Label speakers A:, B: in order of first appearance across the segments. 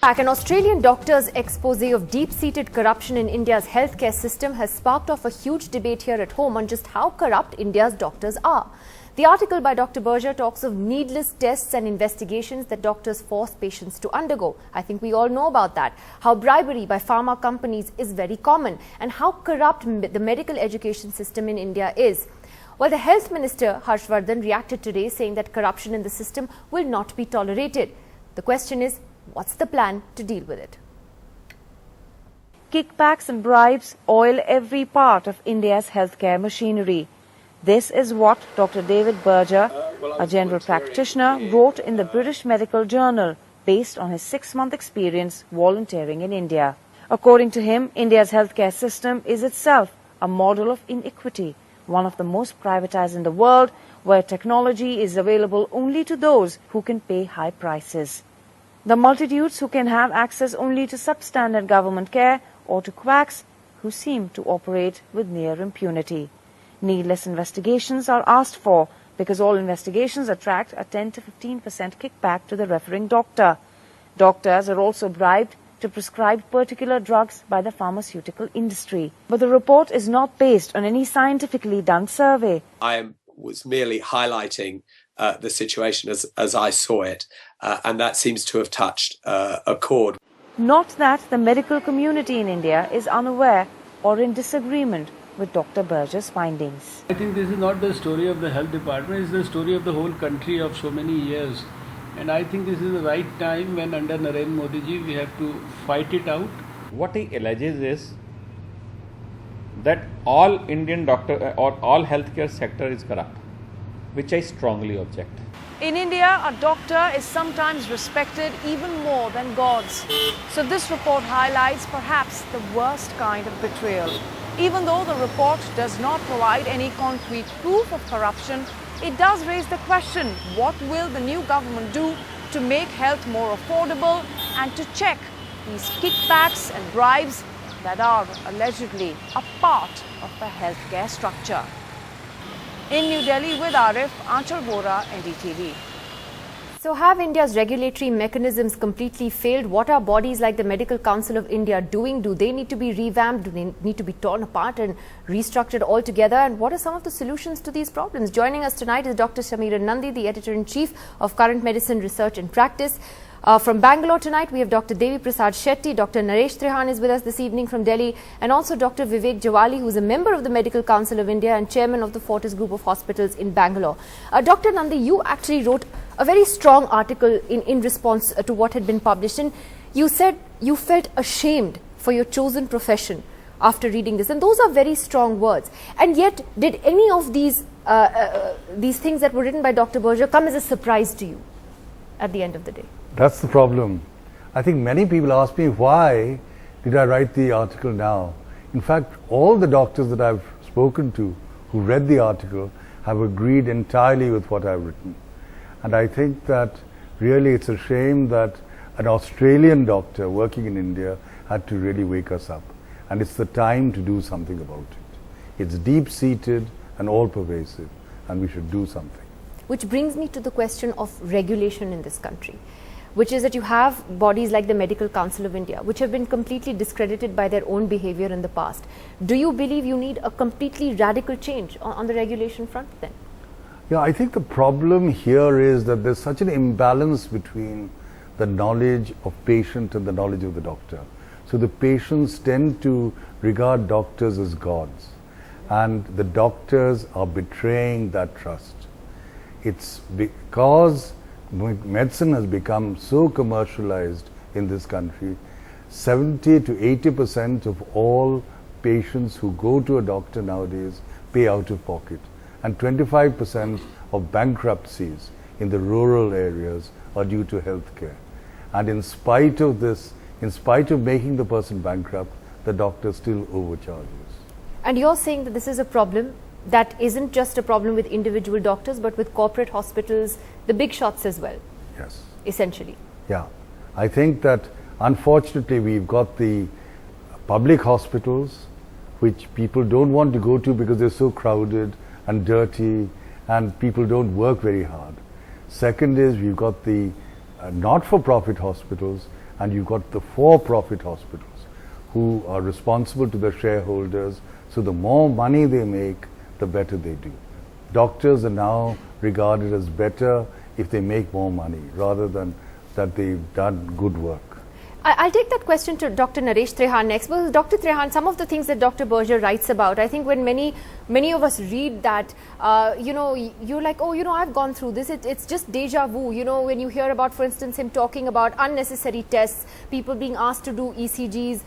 A: An Australian doctor's expose of deep-seated corruption in India's healthcare system has sparked off a huge debate here at home on just how corrupt India's doctors are. The article by Dr. Berger talks of needless tests and investigations that doctors force patients to undergo. I think we all know about that. How bribery by pharma companies is very common and how corrupt the medical education system in India is. Well, the Health Minister, Harshvardhan, reacted today saying that corruption in the system will not be tolerated. The question is, what's the plan to deal with it?
B: Kickbacks and bribes oil every part of India's healthcare machinery. This is what Dr. David Berger, a general practitioner, wrote in the British Medical Journal based on his 6-month experience volunteering in India. According to him, India's healthcare system is itself a model of inequity, one of the most privatized in the world, where technology is available only to those who can pay high prices. The multitudes who can have access only to substandard government care or to quacks who seem to operate with near impunity. Needless investigations are asked for because all investigations attract a 10 to 15% kickback to the referring doctor. Doctors are also bribed to prescribe particular drugs by the pharmaceutical industry. But the report is not based on any scientifically done survey.
C: I was merely highlighting the situation as I saw it, and that seems to have touched a chord.
B: Not that the medical community in India is unaware or in disagreement with Dr. Berger's findings.
D: I think this is not the story of the health department, it's the story of the whole country of so many years. And I think this is the right time when under Narendra Modi ji we have to fight it out.
E: What he alleges is that all Indian doctor or all healthcare sector is corrupt, which I strongly object.
B: In India, a doctor is sometimes respected even more than gods. So this report highlights perhaps the worst kind of betrayal. Even though the report does not provide any concrete proof of corruption, it does raise the question, what will the new government do to make health more affordable and to check these kickbacks and bribes that are allegedly a part of the healthcare structure? In New Delhi with Arif, Aanchal Vora, NDTV.
A: So have India's regulatory mechanisms completely failed? What are bodies like the Medical Council of India doing? Do they need to be revamped? Do they need to be torn apart and restructured altogether? And what are some of the solutions to these problems? Joining us tonight is Dr. Samiran Nandi, the Editor-in-Chief of Current Medicine Research and Practice. From Bangalore tonight, we have Dr. Devi Prasad Shetty. Dr. Naresh Trehan is with us this evening from Delhi, and also Dr. Vivek Jawali, who is a member of the Medical Council of India and chairman of the Fortis Group of Hospitals in Bangalore. Dr. Nandi, you actually wrote a very strong article in response to what had been published, and you said you felt ashamed for your chosen profession after reading this, and those are very strong words. And yet, did any of these things that were written by Dr. Berger come as a surprise to you at the end of the day?
F: That's the problem. I think many people ask me, why did I write the article now? In fact, all the doctors that I've spoken to who read the article have agreed entirely with what I've written. And I think that really it's a shame that an Australian doctor working in India had to really wake us up. And it's the time to do something about it. It's deep-seated and all-pervasive, and we should do something.
A: Which brings me to the question of regulation in this country, which is that you have bodies like the Medical Council of India, which have been completely discredited by their own behavior in the past. Do you believe you need a completely radical change on the regulation front then?
F: Yeah, I think the problem here is that there's such an imbalance between the knowledge of patient and the knowledge of the doctor. So the patients tend to regard doctors as gods, and the doctors are betraying that trust. It's because medicine has become so commercialized in this country. 70 to 80% of all patients who go to a doctor nowadays pay out of pocket, and 25% of bankruptcies in the rural areas are due to health care. And in spite of this, in spite of making the person bankrupt, the doctor still overcharges.
A: And you're saying that this is a problem that isn't just a problem with individual doctors, but with corporate hospitals, the big shots as well.
F: Yes.
A: Essentially.
F: Yeah. I think that unfortunately we've got the public hospitals which people don't want to go to because they're so crowded and dirty and people don't work very hard. Second is we've got the not-for-profit hospitals, and you've got the for-profit hospitals who are responsible to their shareholders. So the more money they make, the better they do. Doctors are now regarded as better if they make more money rather than that they've done good work.
A: I'll take that question to Dr. Naresh Trehan next. Because Dr. Trehan, some of the things that Dr. Berger writes about, I think when many of us read that, you're like, oh, I've gone through this. It's just deja vu. When you hear about, for instance, him talking about unnecessary tests, people being asked to do ECGs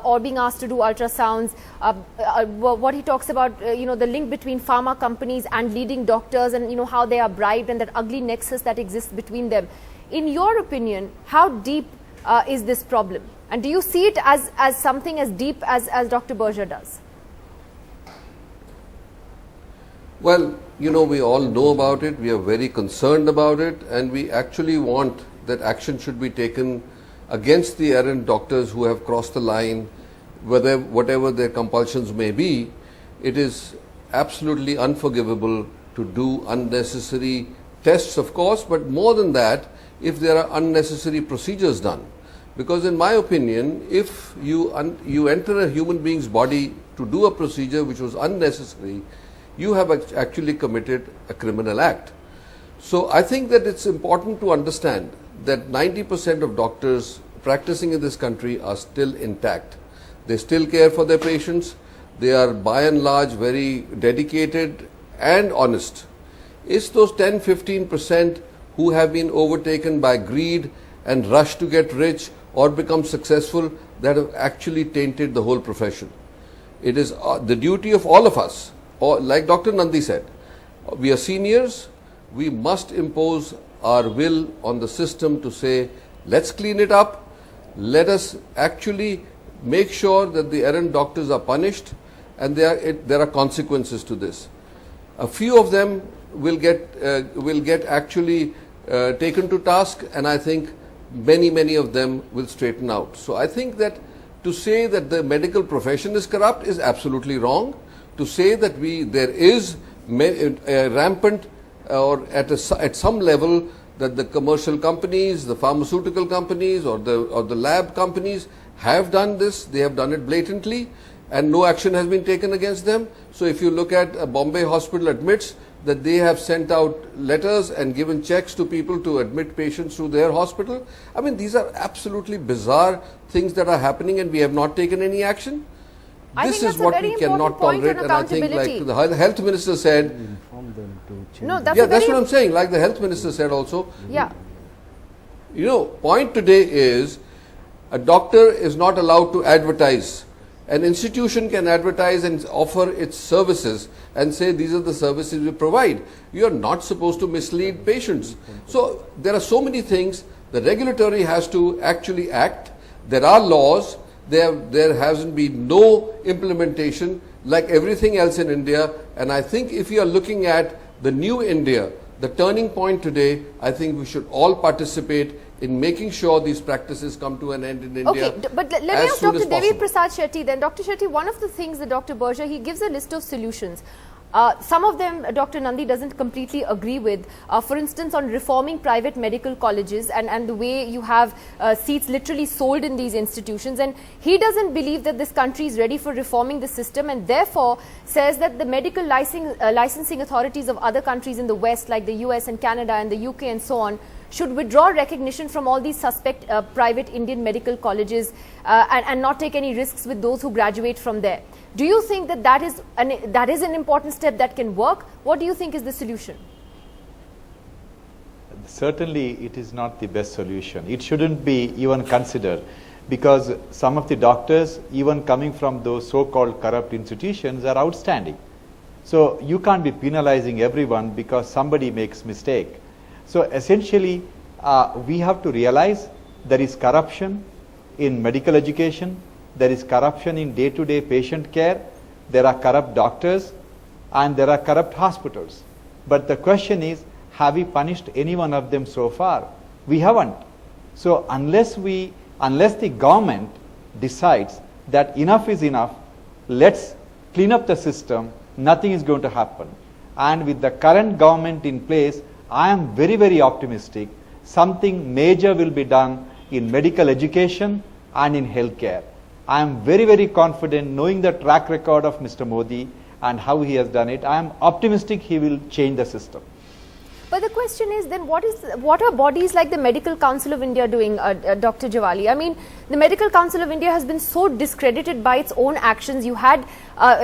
A: or being asked to do ultrasounds. What he talks about, the link between pharma companies and leading doctors, and how they are bribed, and that ugly nexus that exists between them. In your opinion, how deep is this problem, and do you see it as something as deep as Dr. Berger does?
G: Well, we all know about it, we are very concerned about it, and we actually want that action should be taken against the errant doctors who have crossed the line, whatever their compulsions may be. It is absolutely unforgivable to do unnecessary tests, of course, but more than that, if there are unnecessary procedures done. Because in my opinion, if you enter a human being's body to do a procedure which was unnecessary, you have actually committed a criminal act. So I think that it's important to understand that 90% of doctors practicing in this country are still intact. They still care for their patients. They are by and large very dedicated and honest. It's those 10-15% who have been overtaken by greed and rush to get rich or become successful that have actually tainted the whole profession. It is the duty of all of us, or like Dr. Nandi said, we are seniors, we must impose our will on the system to say, let's clean it up, let us actually make sure that the errant doctors are punished, and there are consequences to this. A few of them will get actually taken to task, and I think many of them will straighten out. So I think that to say that the medical profession is corrupt is absolutely wrong. To say that there is rampant or at some level that the commercial companies, the pharmaceutical companies or the lab companies have done this, they have done it blatantly and no action has been taken against them. So if you look at a Bombay hospital admits that they have sent out letters and given checks to people to admit patients to their hospital. I mean, these are absolutely bizarre things that are happening and we have not taken any action. This is what we cannot tolerate, and I think, like the health minister said, that's what I'm saying, like the health minister said also.
A: Yeah.
G: Point today is a doctor is not allowed to advertise. An institution can advertise and offer its services and say these are the services we provide. You are not supposed to mislead patients. So there are so many things. The regulatory has to actually act. There are laws. There hasn't been no implementation like everything else in India. And I think if you are looking at the new India, the turning point today, I think we should all participate in making sure these practices come to an end in India.
A: Okay, but let me ask Dr. Devi Prasad Shetty then. Dr. Shetty, one of the things that Dr. Berger, he gives a list of solutions. Some of them Dr. Nandi doesn't completely agree with. For instance, on reforming private medical colleges and the way you have seats literally sold in these institutions. And he doesn't believe that this country is ready for reforming the system, and therefore says that the medical licensing authorities of other countries in the West, like the US and Canada and the UK and so on, should withdraw recognition from all these suspect private Indian medical colleges and not take any risks with those who graduate from there. Do you think that is an important step that can work? What do you think is the solution?
H: Certainly, it is not the best solution. It shouldn't be even considered, because some of the doctors, even coming from those so-called corrupt institutions, are outstanding. So you can't be penalizing everyone because somebody makes mistake. So essentially, we have to realize there is corruption in medical education, there is corruption in day-to-day patient care, there are corrupt doctors, and there are corrupt hospitals. But the question is, have we punished any one of them so far? We haven't. So unless the government decides that enough is enough, let's clean up the system, nothing is going to happen. And with the current government in place, I am very, very optimistic something major will be done in medical education and in healthcare. I am very, very confident, knowing the track record of Mr. Modi and how he has done it. I am optimistic he will change the system.
A: But the question is then what are bodies like the Medical Council of India doing, Dr. Jawali? I mean, the Medical Council of India has been so discredited by its own actions. You had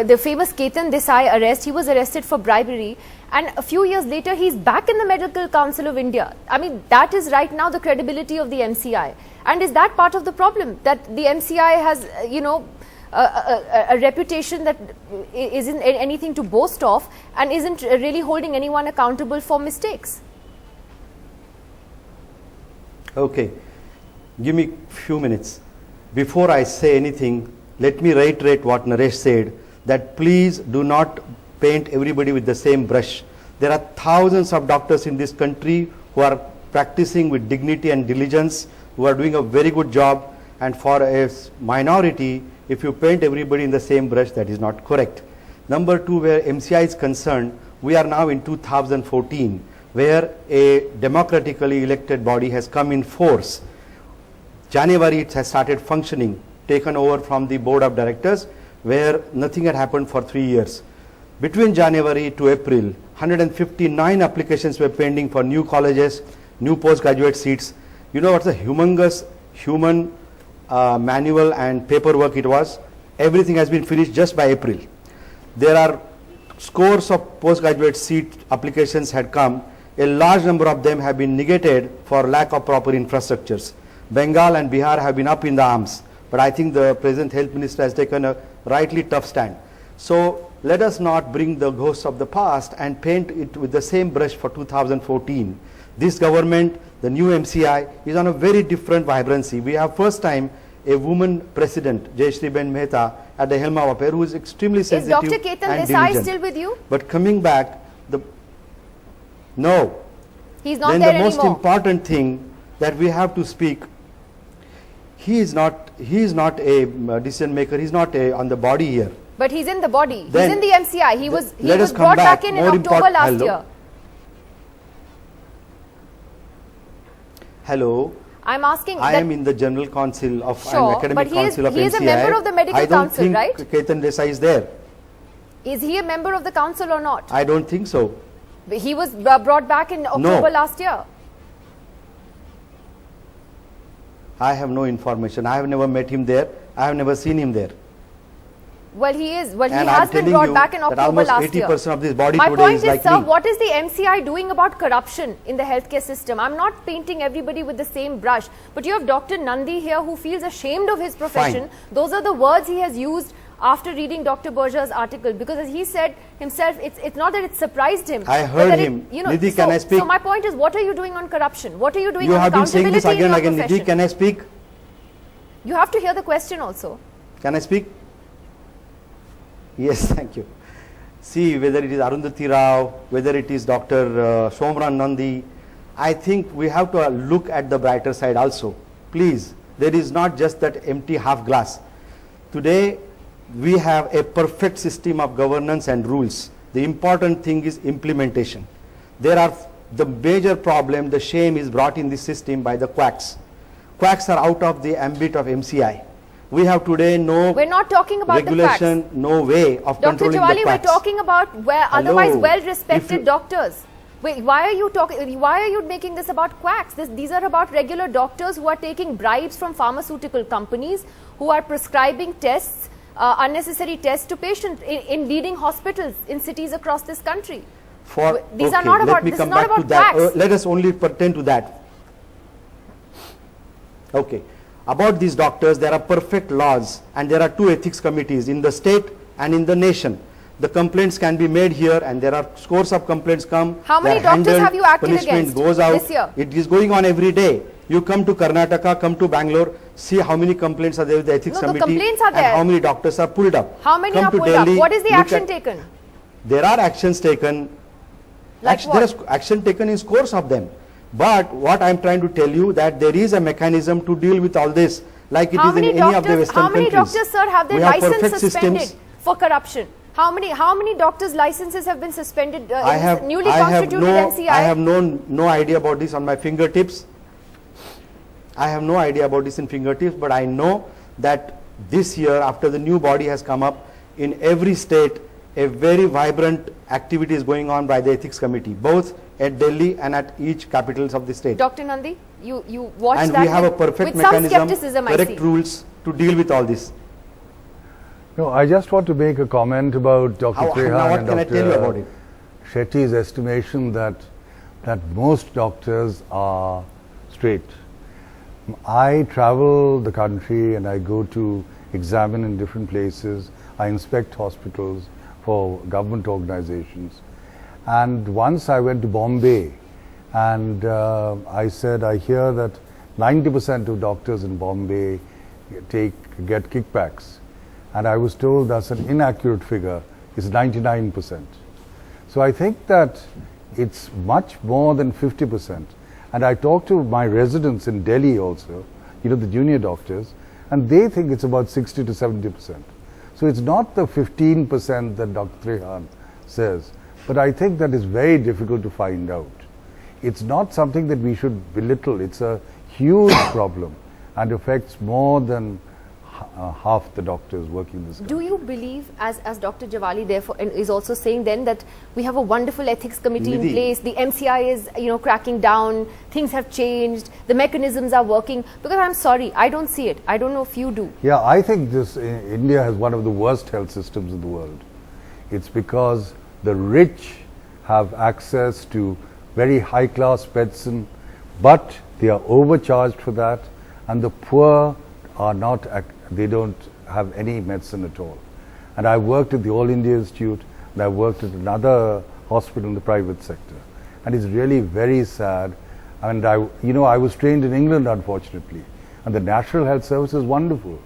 A: the famous Ketan Desai arrest. He was arrested for bribery, and a few years later he's back in the Medical Council of India. I mean, that is right now the credibility of the MCI. And is that part of the problem, that the MCI has, you know, a reputation that isn't anything to boast of and isn't really holding anyone accountable for mistakes?
I: Okay, give me a few minutes. Before I say anything, let me reiterate what Naresh said, that please do not paint everybody with the same brush. There are thousands of doctors in this country who are practicing with dignity and diligence, who are doing a very good job, and for a minority, if you paint everybody in the same brush, that is not correct. Number two, where MCI is concerned, we are now in 2014, where a democratically elected body has come in force. January it has started functioning, taken over from the board of directors, where nothing had happened for 3 years. Between January to April, 159 applications were pending for new colleges, new postgraduate seats. You know what's a humongous human manual and paperwork it was? Everything has been finished just by April. There are scores of postgraduate seat applications had come. A large number of them have been negated for lack of proper infrastructures. Bengal and Bihar have been up in the arms, but I think the present health minister has taken a rightly tough stand. So let us not bring the ghosts of the past and paint it with the same brush for 2014. This government, the new MCI, is on a very different vibrancy. We have first time a woman president, Jayashree Ben Mehta, at the helm of affairs, who is extremely sensitive
A: Is Dr. Ketan
I: and
A: Desai
I: diligent.
A: still with you?
I: But coming back, no.
A: He's not
I: Then
A: there
I: the most
A: anymore.
I: important thing that we have to speak, he is not a decision maker, he's not on the body here.
A: But he's in the body.
I: Then
A: he's in the MCI. He was
I: let us come
A: brought back in
I: more
A: October last
I: hello.
A: year.
I: Hello.
A: I'm asking.
I: I
A: that,
I: am in the General Council of
A: Sure,
I: Academic
A: but
I: Council of MCI.
A: he is a member of the Medical
I: I don't
A: Council,
I: think
A: right?
I: Ketan Desai is there.
A: Is he a member of the council or not?
I: I don't think so.
A: He was brought back in October last year.
I: I have no information. I have never met him there. I have never seen him there.
A: Well, he is. Well,
I: And
A: he
I: I'm
A: has been
I: telling
A: brought
I: you
A: back in
I: that
A: October
I: almost
A: last year.
I: 80% of this body
A: My
I: today
A: point
I: is
A: is,
I: like
A: sir,
I: me.
A: what is the MCI doing about corruption in the healthcare system? I'm not painting everybody with the same brush, but you have Dr. Nandi here who feels ashamed of his profession.
I: Fine.
A: Those are the words he has used after reading Dr. Berger's article, because as he said himself, it's not that it surprised him.
I: I
A: but
I: heard
A: that
I: him.
A: You know,
I: Nidhi,
A: so,
I: can I speak?
A: So my point is, what are you doing on corruption? What are you doing
I: You
A: on
I: have been saying
A: accountability
I: this again
A: in
I: and
A: your
I: again.
A: profession?
I: Nidhi, can I speak?
A: You have to hear the question also.
I: Can I speak? Yes, thank you. See, whether it is Arundhati Rao, whether it is Dr. Somran Nandi, I think we have to look at the brighter side also. Please, there is not just that empty half glass. Today, we have a perfect system of governance and rules. The important thing is implementation. The major problem, the shame is brought in this system by the quacks. Quacks are out of the ambit of MCI. We have today no
A: We're not talking about
I: regulation,
A: the facts.
I: no way of
A: Dr.
I: controlling
A: Jawali,
I: the
A: we're
I: quacks.
A: talking about
I: Hello.
A: otherwise
I: If
A: well-respected
I: you-
A: doctors. Wait, why are you talking? Why are you making this about quacks? These are about regular doctors who are taking bribes from pharmaceutical companies, who are prescribing tests, unnecessary tests to patients in leading hospitals in cities across this country. These are not about. This is not about quacks.
I: Let us only pertain to that. Okay. About these doctors, there are perfect laws and there are 2 ethics committees in the state and in the nation. The complaints can be made here and there are scores of complaints come.
A: How many
I: they are
A: doctors
I: handled,
A: have you acted
I: punishment
A: against
I: goes out.
A: this year?
I: It is going on every day. You come to Karnataka, come to Bangalore, see how many complaints are there with the ethics
A: No, the
I: committee
A: complaints are
I: and
A: there.
I: how many doctors are pulled up.
A: How many
I: Come
A: are
I: to
A: pulled up?
I: Delhi,
A: What is the
I: look
A: action
I: at-
A: taken?
I: There are actions taken.
A: Like
I: There is
A: what?
I: action taken in scores of them. But what I am trying to tell you that there is a mechanism to deal with all this, like it
A: How
I: is in
A: many
I: any of the
A: doctors?
I: Western
A: How many
I: countries.
A: doctors, sir, have their
I: We have
A: license
I: perfect
A: suspended
I: systems.
A: for corruption? How many doctors' licenses have been suspended in
I: I have,
A: newly
I: I have
A: constituted
I: no,
A: MCI?
I: I have no idea about this on my fingertips. I have no idea about this in fingertips, but I know that this year, after the new body has come up, in every state, a very vibrant activity is going on by the ethics committee, both at Delhi and at each capitals of the state.
A: Dr. Nandi, you watch
I: and
A: that
I: we have a perfect
A: with some
I: mechanism,
A: skepticism, I
I: correct
A: see.
I: rules to deal with all this.
F: No, I just want to make a comment about Dr.
I: Now
F: Trehan
I: what
F: and
I: can I tell you about
F: Dr.
I: it?
F: Shetty's estimation that most doctors are straight. I travel the country and I go to examine in different places. I inspect hospitals for government organizations. And once I went to Bombay and I said, I hear that 90% of doctors in Bombay get kickbacks. And I was told that's an inaccurate figure, it's 99%. So I think that it's much more than 50%. And I talked to my residents in Delhi also, the junior doctors, and they think it's about 60 to 70%. So it's not the 15% that Dr. Trehan says, but I think that is very difficult to find out. It's not something that we should belittle. It's a huge problem and affects more than half the doctors working in this country.
A: Do you believe, as Dr. Javali therefore is also saying then, that we have a wonderful ethics committee in place, the MCI is cracking down, things have changed, the mechanisms are working? Because I'm sorry, I don't see it. I don't know if you do.
F: Yeah, I think India has one of the worst health systems in the world. It's because the rich have access to very high class medicine, but they are overcharged for that, and the poor are not, they don't have any medicine at all. And I worked at the All India Institute, and I worked at another hospital in the private sector. And it's really very sad. And I was trained in England, unfortunately. And the National Health Service is wonderful,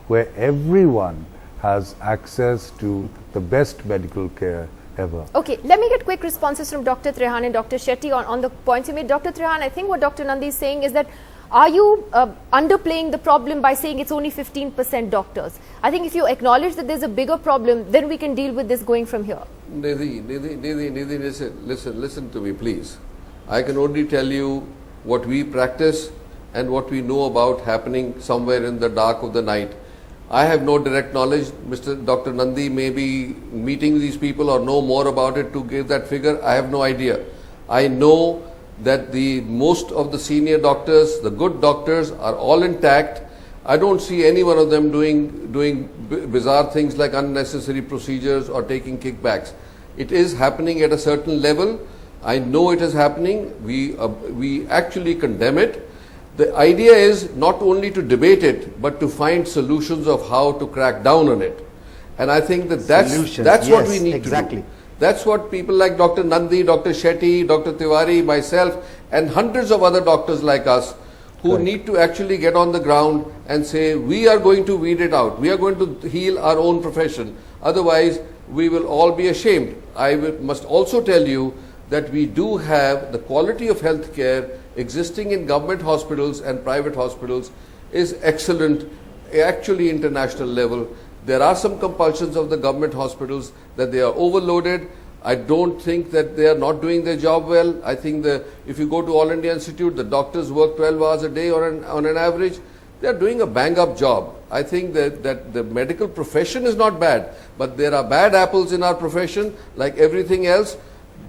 F: where everyone has access to the best medical care ever.
A: Okay, let me get quick responses from Dr. Trehan and Dr. Shetty on the points you made. Dr. Trehan, I think what Dr. Nandi is saying is that, are you underplaying the problem by saying it's only 15% doctors? I think if you acknowledge that there's a bigger problem, then we can deal with this going from here.
G: Nidhi, listen to me, please. I can only tell you what we practice and what we know about happening somewhere in the dark of the night. I have no direct knowledge. Dr. Nandi may be meeting these people or know more about it to give that figure. I have no idea. I know that most of the senior doctors, the good doctors, are all intact. I don't see any one of them doing bizarre things like unnecessary procedures or taking kickbacks. It is happening at a certain level. I know it is happening. We actually condemn it. The idea is not only to debate it, but to find solutions of how to crack down on it. And I think that's what we need to do. That's what people like Dr. Nandi, Dr. Shetty, Dr. Tiwari, myself, and hundreds of other doctors like us who need to actually get on the ground and say, we are going to weed it out. We are going to heal our own profession. Otherwise, we will all be ashamed. I must also tell you that we do have the quality of health care existing in government hospitals and private hospitals is excellent, actually international level. There are some compulsions of the government hospitals that they are overloaded. I don't think that they are not doing their job well. I think that if you go to All India Institute, the doctors work 12 hours a day on an average. They are doing a bang-up job. I think that the medical profession is not bad, but there are bad apples in our profession like everything else.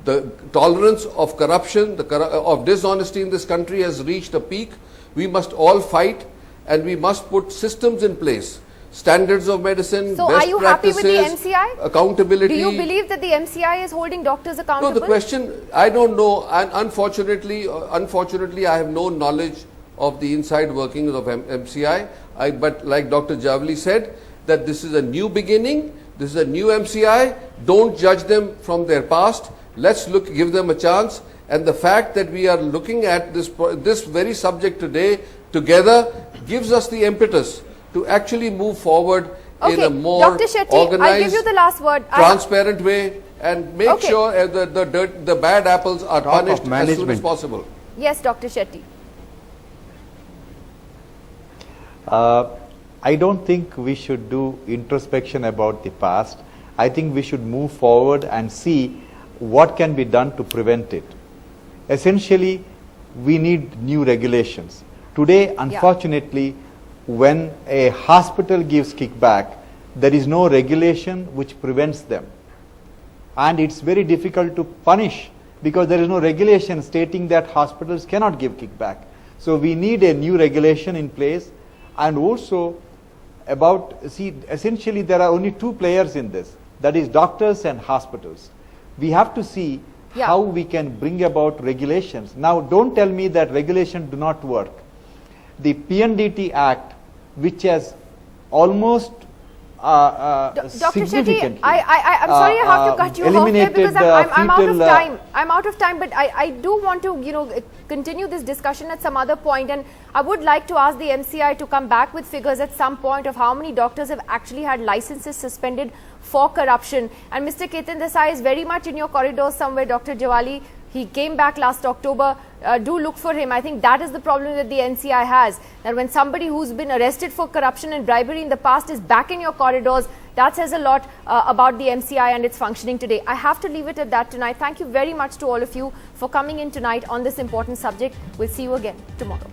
G: The tolerance of corruption, of dishonesty in this country has reached a peak. We must all fight, and we must put systems in place. Standards of medicine,
A: so
G: best
A: are you
G: practices,
A: happy with the MCI?
G: Accountability.
A: Do you believe that the MCI is holding doctors accountable?
G: No, the question, I don't know. And unfortunately, I have no knowledge of the inside workings of MCI. But like Dr. Javali said, that this is a new beginning. This is a new MCI. Don't judge them from their past. Let's give them a chance. And the fact that we are looking at this very subject today together gives us the impetus to actually move forward in a more
A: Dr. Shetty,
G: organized,
A: I'll give you the last word.
G: transparent way and make sure the bad apples are punished as soon as possible.
A: Yes, Dr. Shetty.
H: I don't think we should do introspection about the past. I think we should move forward and see what can be done to prevent it. Essentially, we need new regulations. Today, unfortunately, when a hospital gives kickback, there is no regulation which prevents them. And it's very difficult to punish because there is no regulation stating that hospitals cannot give kickback. So we need a new regulation in place, and also essentially there are only two players in this, that is doctors and hospitals. We have to see how we can bring about regulations. Now, don't tell me that regulation do not work. The PNDT Act, which has almost
A: Dr.
H: significantly
A: Shetty, I'm sorry I have to cut you off there because I'm out of time. I'm out of time, but I do want to continue this discussion at some other point, and I would like to ask the MCI to come back with figures at some point of how many doctors have actually had licenses suspended for corruption. And Mr. Ketan Desai is very much in your corridors somewhere, Dr. Jawali. He came back last October. Do look for him. I think that is the problem that the NCI has. That when somebody who's been arrested for corruption and bribery in the past is back in your corridors, that says a lot about the MCI and its functioning today. I have to leave it at that tonight. Thank you very much to all of you for coming in tonight on this important subject. We'll see you again tomorrow.